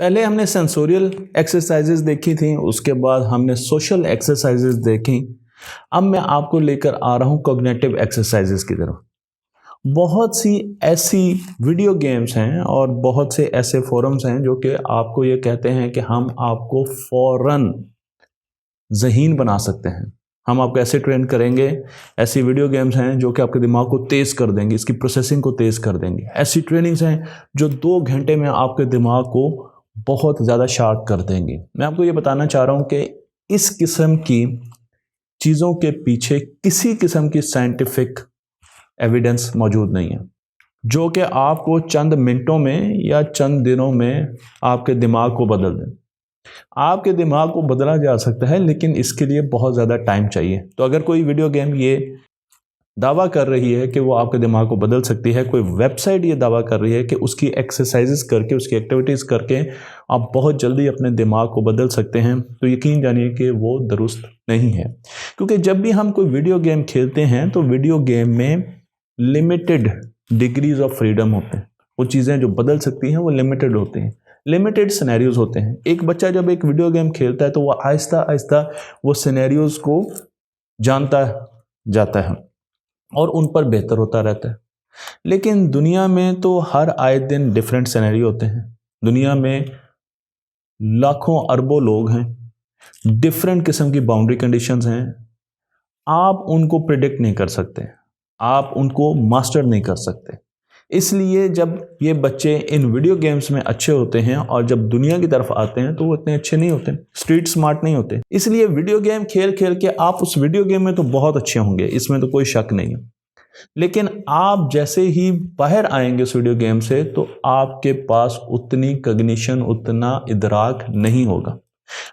पहले हमने sensorial exercises देखी थी, उसके बाद हमने सोशल एक्सरसाइजेज देखी। अब मैं आपको लेकर आ रहा हूँ कॉग्निटिव एक्सरसाइजेज की तरफ। बहुत सी ऐसी वीडियो गेम्स हैं और बहुत से ऐसे फोरम्स हैं जो कि आपको ये कहते हैं कि हम आपको फौरन ज़हीन बना सकते हैं, हम आपको ऐसे ट्रेन करेंगे। ऐसी वीडियो गेम्स हैं जो कि आपके दिमाग को तेज़ कर देंगी, इसकी प्रोसेसिंग को तेज़ कर देंगी। ऐसी ट्रेनिंग्स हैं जो 2 घंटे में आपके दिमाग को बहुत ज़्यादा शार्प कर देंगी। मैं आपको ये बताना चाह रहा हूँ कि इस किस्म की चीज़ों के पीछे किसी किस्म की साइंटिफिक एविडेंस मौजूद नहीं है, जो कि आपको चंद मिनटों में या चंद दिनों में आपके दिमाग को बदल दें। आपके दिमाग को बदला जा सकता है, लेकिन इसके लिए बहुत ज़्यादा टाइम चाहिए। तो अगर कोई वीडियो गेम ये दावा कर रही है कि वो आपके दिमाग को बदल सकती है, कोई वेबसाइट ये दावा कर रही है कि उसकी एक्सरसाइजेस करके, उसकी एक्टिविटीज़ करके आप बहुत जल्दी अपने दिमाग को बदल सकते हैं, तो यकीन जानिए कि वो दुरुस्त नहीं है। क्योंकि जब भी हम कोई वीडियो गेम खेलते हैं तो वीडियो गेम में लिमिटेड डिग्रीज ऑफ फ्रीडम होते हैं। वो चीज़ें जो बदल सकती हैं वो लिमिटेड होती हैं, लिमिटेड सिनेरियोज होते हैं। एक बच्चा जब एक वीडियो गेम खेलता है तो वो आहिस्ता आहिस्ता वो सिनेरियोज को जानता जाता है और उन पर बेहतर होता रहता है। लेकिन दुनिया में तो हर आए दिन डिफरेंट सिनेरियो होते हैं। दुनिया में लाखों अरबों लोग हैं, डिफरेंट किस्म की बाउंड्री कंडीशंस हैं। आप उनको प्रिडिक्ट नहीं कर सकते, आप उनको मास्टर नहीं कर सकते। इसलिए जब ये बच्चे इन वीडियो गेम्स में अच्छे होते हैं और जब दुनिया की तरफ आते हैं तो वो इतने अच्छे नहीं होते, स्ट्रीट स्मार्ट नहीं होते। इसलिए वीडियो गेम खेल खेल के आप उस वीडियो गेम में तो बहुत अच्छे होंगे, इसमें तो कोई शक नहीं है। लेकिन आप जैसे ही बाहर आएंगे उस वीडियो गेम से तो आपके पास उतनी कॉग्निशन, उतना इदराक नहीं होगा।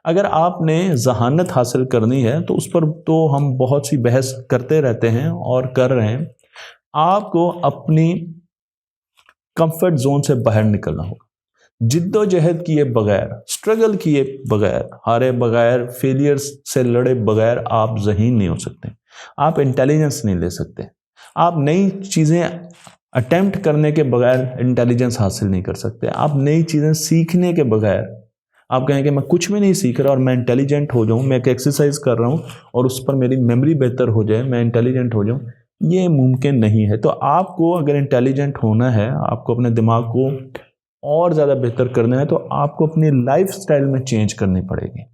अगर आपने जहानत हासिल करनी है तो उस पर तो हम बहुत सी बहस करते रहते हैं और कर रहे हैं। आपको अपनी कंफर्ट जोन से बाहर निकलना होगा। जिद्दोजहद किए बगैर, स्ट्रगल किए बगैर, हारे बगैर, फेलियर्स से लड़े बगैर आप ज़हीन नहीं हो सकते। आप इंटेलिजेंस नहीं ले सकते। आप नई चीज़ें अटेम्प्ट करने के बगैर इंटेलिजेंस हासिल नहीं कर सकते। आप नई चीज़ें सीखने के बगैर, आप कहें कि मैं कुछ भी नहीं सीख रहा और मैं इंटेलिजेंट हो जाऊं, मैं एक एक्सरसाइज कर रहा हूं और उस पर मेरी मेमोरी बेहतर हो जाए, मैं इंटेलिजेंट हो जाऊं, ये मुमकिन नहीं है। तो आपको अगर इंटेलिजेंट होना है, आपको अपने दिमाग को और ज़्यादा बेहतर करना है, तो आपको अपनी लाइफ स्टाइल में चेंज करनी पड़ेगी।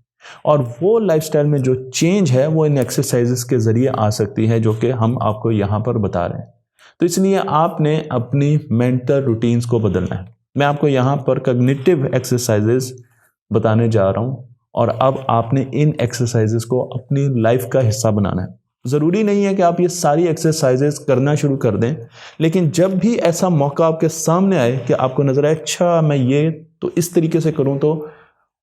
और वो लाइफ स्टाइल में जो चेंज है वो इन एक्सरसाइजेस के ज़रिए आ सकती है, जो कि हम आपको यहाँ पर बता रहे हैं। तो इसलिए आपने अपनी मेंटल रूटीन्स को बदलना है। मैं आपको यहाँ पर कॉग्निटिव एक्सरसाइजेस बताने जा रहा हूँ और अब आपने इन एक्सरसाइजेस को अपनी लाइफ का हिस्सा बनाना है। ज़रूरी नहीं है कि आप ये सारी एक्सरसाइजेस करना शुरू कर दें, लेकिन जब भी ऐसा मौका आपके सामने आए कि आपको नज़र आए अच्छा मैं ये तो इस तरीके से करूँ तो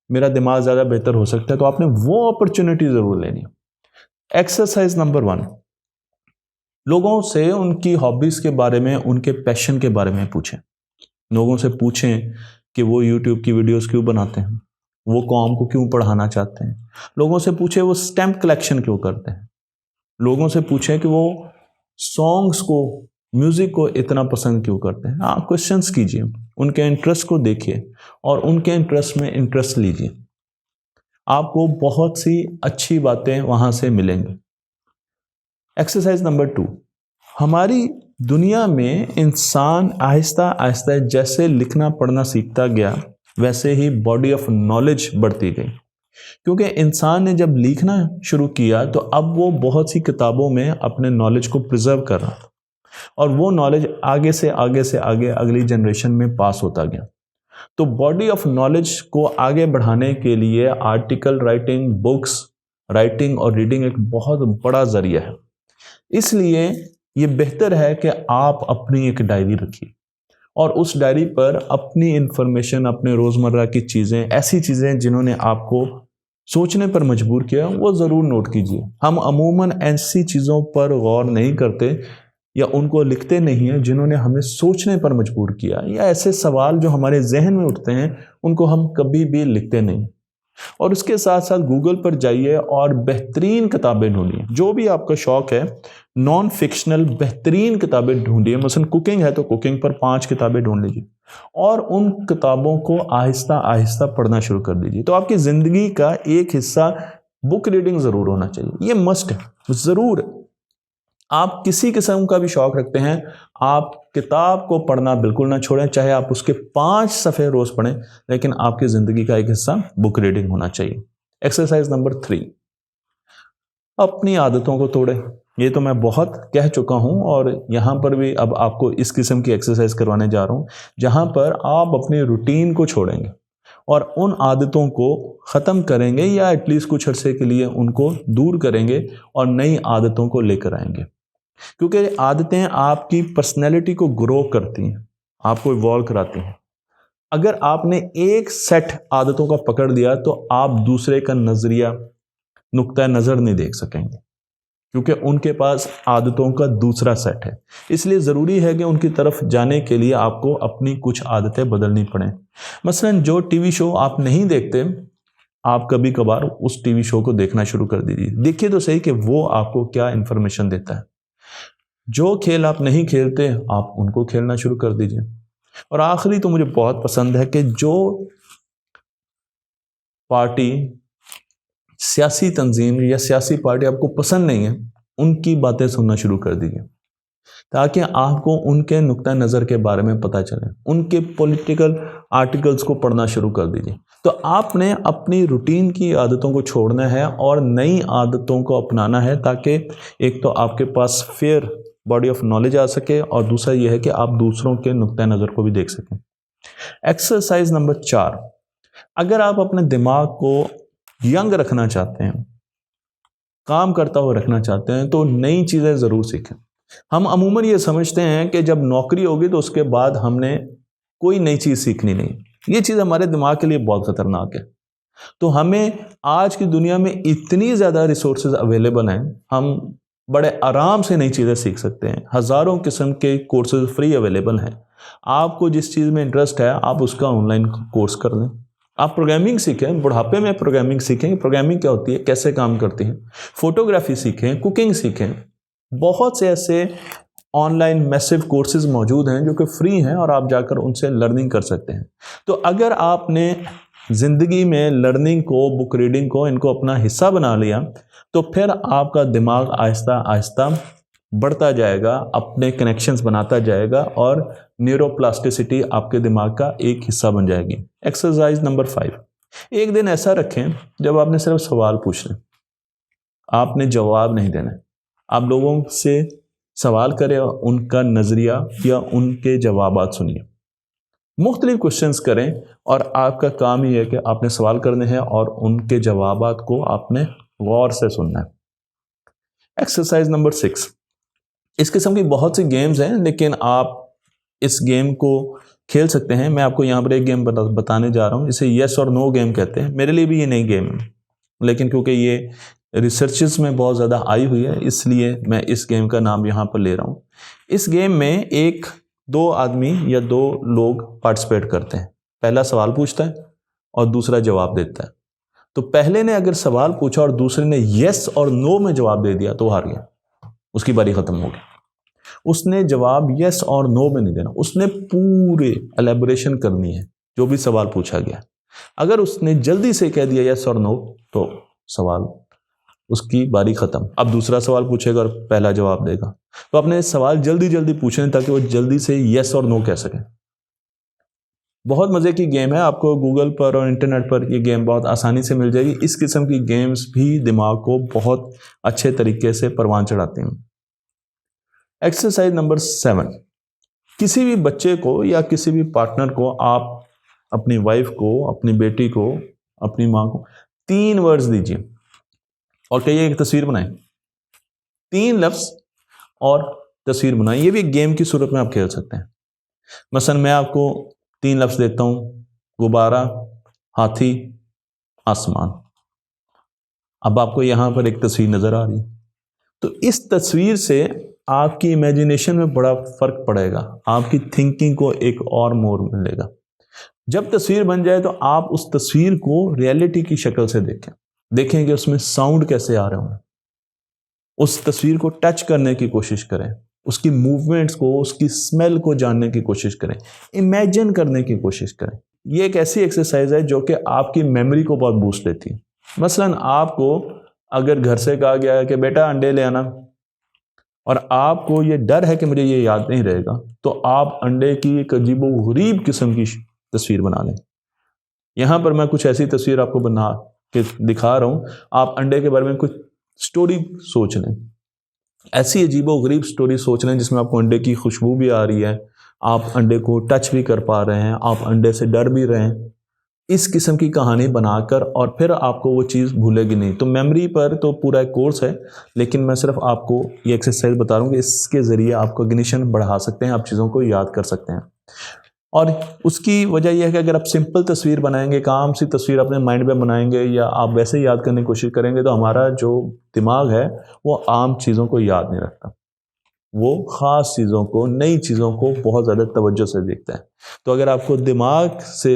मेरा दिमाग ज़्यादा बेहतर हो सकता है, तो आपने वो अपॉर्चुनिटी ज़रूर लेनी है। एक्सरसाइज नंबर 1, लोगों से उनकी हॉबीज़ के बारे में, उनके पैशन के बारे में पूछें। लोगों से पूछें कि वो यूट्यूब की वीडियोस क्यों बनाते हैं, वो कौम को क्यों पढ़ाना चाहते हैं। लोगों से पूछें वो स्टैम्प कलेक्शन क्यों करते हैं। लोगों से पूछें कि वो सॉन्ग्स को, म्यूज़िक को इतना पसंद क्यों करते हैं। आप क्वेश्चंस कीजिए, उनके इंटरेस्ट को देखिए और उनके इंटरेस्ट में इंटरेस्ट लीजिए। आपको बहुत सी अच्छी बातें वहाँ से मिलेंगी। एक्सरसाइज नंबर 2, हमारी दुनिया में इंसान आहिस्ता आहिस्ता जैसे लिखना पढ़ना सीखता गया, वैसे ही बॉडी ऑफ नॉलेज बढ़ती गई। क्योंकि इंसान ने जब लिखना शुरू किया तो अब वो बहुत सी किताबों में अपने नॉलेज को प्रिजर्व कर रहा था और वो नॉलेज आगे से आगे से आगे अगली जनरेशन में पास होता गया। तो बॉडी ऑफ नॉलेज को आगे बढ़ाने के लिए आर्टिकल राइटिंग, बुक्स राइटिंग और रीडिंग एक बहुत बड़ा जरिया है। इसलिए ये बेहतर है कि आप अपनी एक डायरी रखिए और उस डायरी पर अपनी इंफॉर्मेशन, अपने रोज़मर्रा की चीज़ें, ऐसी चीज़ें जिन्होंने आपको सोचने पर मजबूर किया, वो ज़रूर नोट कीजिए। हम अमूमन ऐसी चीज़ों पर गौर नहीं करते या उनको लिखते नहीं हैं जिन्होंने हमें सोचने पर मजबूर किया, या ऐसे सवाल जो हमारे जहन में उठते हैं उनको हम कभी भी लिखते नहीं। और उसके साथ साथ गूगल पर जाइए और बेहतरीन किताबें ढूंढिए। जो भी आपका शौक है, नॉन फिक्शनल बेहतरीन किताबें ढूंढिए। मसलन कुकिंग है तो कुकिंग पर 5 किताबें ढूंढ लीजिए और उन किताबों को आहिस्ता आहिस्ता पढ़ना शुरू कर दीजिए। तो आपकी ज़िंदगी का एक हिस्सा बुक रीडिंग ज़रूर होना चाहिए, ये मस्ट है ज़रूर। आप किसी किस्म का भी शौक रखते हैं, आप किताब को पढ़ना बिल्कुल ना छोड़ें, चाहे आप उसके 5 सफ़े रोज़ पढ़ें, लेकिन आपकी ज़िंदगी का एक हिस्सा बुक रीडिंग होना चाहिए। एक्सरसाइज नंबर 3, अपनी आदतों को तोड़ें। ये तो मैं बहुत कह चुका हूं और यहाँ पर भी अब आपको इस किस्म की एक्सरसाइज करवाने जा रहा हूं, जहाँ पर आप अपने रूटीन को छोड़ेंगे और उन आदतों को ख़त्म करेंगे या एटलीस्ट कुछ अरसे के लिए उनको दूर करेंगे और नई आदतों को लेकर आएंगे। क्योंकि आदतें आपकी पर्सनैलिटी को ग्रो करती हैं, आपको इवॉल्व कराती हैं। अगर आपने एक सेट आदतों का पकड़ दिया तो आप दूसरे का नज़रिया, नुक्ता नज़र नहीं देख सकेंगे, क्योंकि उनके पास आदतों का दूसरा सेट है। इसलिए ज़रूरी है कि उनकी तरफ जाने के लिए आपको अपनी कुछ आदतें बदलनी पड़ें। मसलन जो टीवी शो आप नहीं देखते, आप कभी कभार उस टीवी शो को देखना शुरू कर दीजिए। देखिए तो सही कि वो आपको क्या इन्फॉर्मेशन देता है। जो खेल आप नहीं खेलते, आप उनको खेलना शुरू कर दीजिए। और आखिरी तो मुझे बहुत पसंद है कि जो पार्टी, सियासी तंजीम या सियासी पार्टी आपको पसंद नहीं है, उनकी बातें सुनना शुरू कर दीजिए, ताकि आपको उनके नुक्ता नज़र के बारे में पता चले। उनके पॉलिटिकल आर्टिकल्स को पढ़ना शुरू कर दीजिए। तो आपने अपनी रूटीन की आदतों को छोड़ना है और नई आदतों को अपनाना है, ताकि एक तो आपके पास फेयर बॉडी ऑफ नॉलेज आ सके और दूसरा यह है कि आप दूसरों के नुक्ता नज़र को भी देख सकें। एक्सरसाइज नंबर 4, अगर आप अपने दिमाग को यंग रखना चाहते हैं, काम करता हुआ रखना चाहते हैं, तो नई चीज़ें ज़रूर सीखें। हम अमूमन ये समझते हैं कि जब नौकरी होगी तो उसके बाद हमने कोई नई चीज़ सीखनी नहीं। ये चीज़ हमारे दिमाग के लिए बहुत ख़तरनाक है। तो हमें आज की दुनिया में इतनी ज़्यादा रिसोर्सेज अवेलेबल हैं, हम बड़े आराम से नई चीज़ें सीख सकते हैं। हज़ारों किस्म के कोर्सेज फ्री अवेलेबल हैं। आपको जिस चीज़ में इंटरेस्ट है, आप उसका ऑनलाइन कोर्स कर लें। आप प्रोग्रामिंग सीखें, बुढ़ापे में प्रोग्रामिंग सीखें, प्रोग्रामिंग क्या होती है, कैसे काम करती है। फोटोग्राफी सीखें, कुकिंग सीखें। बहुत से ऐसे ऑनलाइन मैसिव कोर्सेज मौजूद हैं जो कि फ्री हैं और आप जाकर उनसे लर्निंग कर सकते हैं। तो अगर आपने ज़िंदगी में लर्निंग को, बुक रीडिंग को, इनको अपना हिस्सा बना लिया, तो फिर आपका दिमाग आहिस्ता आहिस्ता बढ़ता जाएगा, अपने कनेक्शंस बनाता जाएगा और न्यूरोप्लास्टिसिटी आपके दिमाग का एक हिस्सा बन जाएगी। एक्सरसाइज नंबर 5, एक दिन ऐसा रखें जब आपने सिर्फ सवाल पूछने, आपने जवाब नहीं देना। आप लोगों से सवाल करें और उनका नज़रिया या उनके जवाबात सुनिए। मुख्तलिफ क्वेश्चंस करें और आपका काम ये है कि आपने सवाल करने हैं और उनके जवाबात को आपने गौर से सुनना है। एक्सरसाइज नंबर 6, इस किस्म की बहुत सी गेम्स हैं, लेकिन आप इस गेम को खेल सकते हैं। मैं आपको यहाँ पर एक गेम बताने जा रहा हूँ, इसे येस और नो गेम कहते हैं। मेरे लिए भी ये नई गेम है, लेकिन क्योंकि ये रिसर्चेस में बहुत ज़्यादा आई हुई है, इसलिए मैं इस गेम का नाम यहाँ पर ले रहा हूँ। इस गेम में दो आदमी या 2 लोग पार्टिसिपेट करते हैं। पहला सवाल पूछता है और दूसरा जवाब देता है। तो पहले ने अगर सवाल पूछा और दूसरे ने येस और नो में जवाब दे दिया तो हार गया, उसकी बारी ख़त्म हो गई। उसने जवाब येस और नो में नहीं देना, उसने पूरे एलेबोरेशन करनी है जो भी सवाल पूछा गया। अगर उसने जल्दी से कह दिया येस और नो तो सवाल, उसकी बारी ख़त्म। अब दूसरा सवाल पूछेगा और पहला जवाब देगा। तो अपने सवाल जल्दी जल्दी पूछें ताकि वो जल्दी से येस और नो कह सकें। बहुत मज़े की गेम है, आपको गूगल पर और इंटरनेट पर ये गेम बहुत आसानी से मिल जाएगी। इस किस्म की गेम्स भी दिमाग को बहुत अच्छे तरीके से परवान चढ़ाती हैं। एक्सरसाइज नंबर 7, किसी भी बच्चे को या किसी भी पार्टनर को आप अपनी वाइफ को, अपनी बेटी को, अपनी माँ को 3 वर्ड्स दीजिए और कहिए एक तस्वीर बनाएं। 3 लफ्ज़ और तस्वीर बनाएं। ये भी एक गेम की सूरत में आप खेल सकते हैं। मसलन मैं आपको 3 लफ्ज़ देता हूँ, गुब्बारा, हाथी, आसमान। अब आपको यहाँ पर एक तस्वीर नज़र आ रही है, तो इस तस्वीर से आपकी इमेजिनेशन में बड़ा फ़र्क पड़ेगा, आपकी थिंकिंग को एक और मोड़ मिलेगा। जब तस्वीर बन जाए तो आप उस तस्वीर को रियलिटी की शक्ल से देखें कि उसमें साउंड कैसे आ रहे हों, उस तस्वीर को टच करने की कोशिश करें, उसकी मूवमेंट्स को, उसकी स्मेल को जानने की कोशिश करें, इमेजिन करने की कोशिश करें। ये एक ऐसी एक्सरसाइज है जो कि आपकी मेमोरी को बहुत बूस्ट देती है। मसलन आपको अगर घर से कहा गया है कि बेटा अंडे ले आना, और आपको ये डर है कि मुझे ये याद नहीं रहेगा, तो आप अंडे की एक अजीबोगरीब किस्म की तस्वीर बना लें। यहाँ पर मैं कुछ ऐसी तस्वीर आपको बना के दिखा रहा हूँ, आप अंडे के बारे में कुछ स्टोरी सोच लें, ऐसी अजीबोगरीब स्टोरी सोच लें जिसमें आपको अंडे की खुशबू भी आ रही है, आप अंडे को टच भी कर पा रहे हैं, आप अंडे से डर भी रहे हैं। इस किस्म की कहानी बनाकर और फिर आपको वो चीज़ भूलेगी नहीं। तो मेमोरी पर तो पूरा एक कोर्स है, लेकिन मैं सिर्फ आपको ये एक्सरसाइज बता रहा हूँ कि इसके ज़रिए आप कॉग्निशन बढ़ा सकते हैं, आप चीज़ों को याद कर सकते हैं। और उसकी वजह यह है कि अगर आप सिंपल तस्वीर बनाएंगे, काम सी तस्वीर अपने माइंड में बनाएंगे या आप वैसे ही याद करने की कोशिश करेंगे, तो हमारा जो दिमाग है वो आम चीज़ों को याद नहीं रखता, वो ख़ास चीज़ों को, नई चीज़ों को बहुत ज़्यादा तवज्जो से देखता है। तो अगर आपको दिमाग से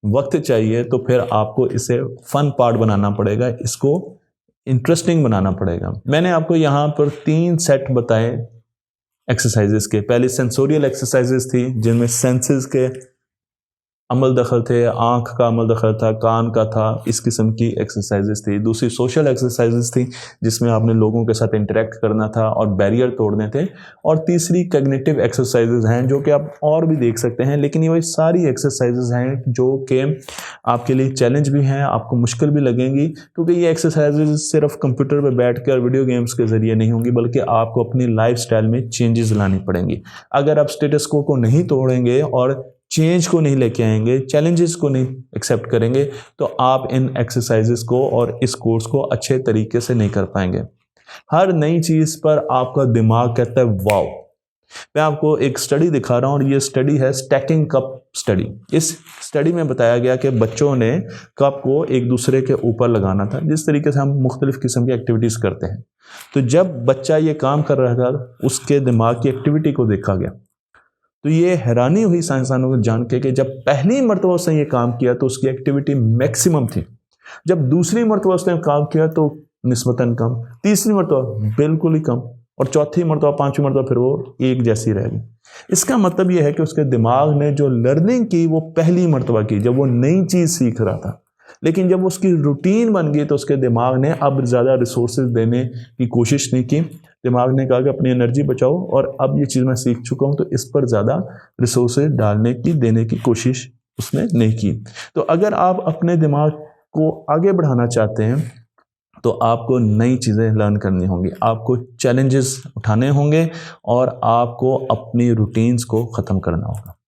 वक्त चाहिए तो फिर आपको इसे फन पार्ट बनाना पड़ेगा, इसको इंटरेस्टिंग बनाना पड़ेगा। मैंने आपको यहाँ पर 3 सेट बताए एक्सरसाइजेस के। पहली सेंसोरियल एक्सरसाइजेस थी जिनमें सेंसेस के अमल दखल थे, आँख का अमल दखल था, कान का था, इस किस्म की एक्सरसाइजेस थी। दूसरी सोशल एक्सरसाइजेस थी जिसमें आपने लोगों के साथ इंटरेक्ट करना था और बैरियर तोड़ने थे। और तीसरी कॉग्निटिव एक्सरसाइजेस हैं जो कि आप और भी देख सकते हैं, लेकिन ये वही सारी एक्सरसाइजेस हैं जो कि आपके लिए चैलेंज भी हैं, आपको मुश्किल भी लगेंगी, क्योंकि ये एक्सरसाइजेस सिर्फ कंप्यूटर पर बैठ कर वीडियो गेम्स के ज़रिए नहीं होंगी, बल्कि आपको अपनी लाइफ स्टाइल में चेंजेस लानी पड़ेंगी। अगर आप स्टेटस को नहीं तोड़ेंगे और चेंज को नहीं लेके आएंगे, चैलेंजेस को नहीं एक्सेप्ट करेंगे, तो आप इन एक्सरसाइजेस को और इस कोर्स को अच्छे तरीके से नहीं कर पाएंगे। हर नई चीज़ पर आपका दिमाग कहता है वाओ। मैं आपको एक स्टडी दिखा रहा हूँ और ये स्टडी है स्टैकिंग कप स्टडी। इस स्टडी में बताया गया कि बच्चों ने कप को एक दूसरे के ऊपर लगाना था, जिस तरीके से हम मुख्तलिफ किस्म की एक्टिविटीज़ करते हैं। तो जब बच्चा ये काम कर रहा था, उसके दिमाग की एक्टिविटी को देखा गया, तो ये हैरानी हुई साइंसदानों को जान के कि जब पहली मरतबा उसने ये काम किया तो उसकी एक्टिविटी मैक्सिमम थी, जब दूसरी मरतबा उसने काम किया तो निस्बतन कम, तीसरी मरतबा बिल्कुल ही कम, और चौथी मरतबा, पांचवी मरतबा फिर वो एक जैसी रह गई। इसका मतलब यह है कि उसके दिमाग ने जो लर्निंग की वो पहली मरतबा की, जब वो नई चीज़ सीख रहा था। लेकिन जब उसकी रूटीन बन गई तो उसके दिमाग ने अब ज़्यादा रिसोर्सेज देने की कोशिश नहीं की। दिमाग ने कहा कि अपनी एनर्जी बचाओ, और अब ये चीज़ मैं सीख चुका हूँ तो इस पर ज़्यादा रिसोर्सेज डालने की, देने की कोशिश उसने नहीं की। तो अगर आप अपने दिमाग को आगे बढ़ाना चाहते हैं तो आपको नई चीज़ें लर्न करनी होंगी, आपको चैलेंजेस उठाने होंगे और आपको अपनी रूटीन्स को ख़त्म करना होगा।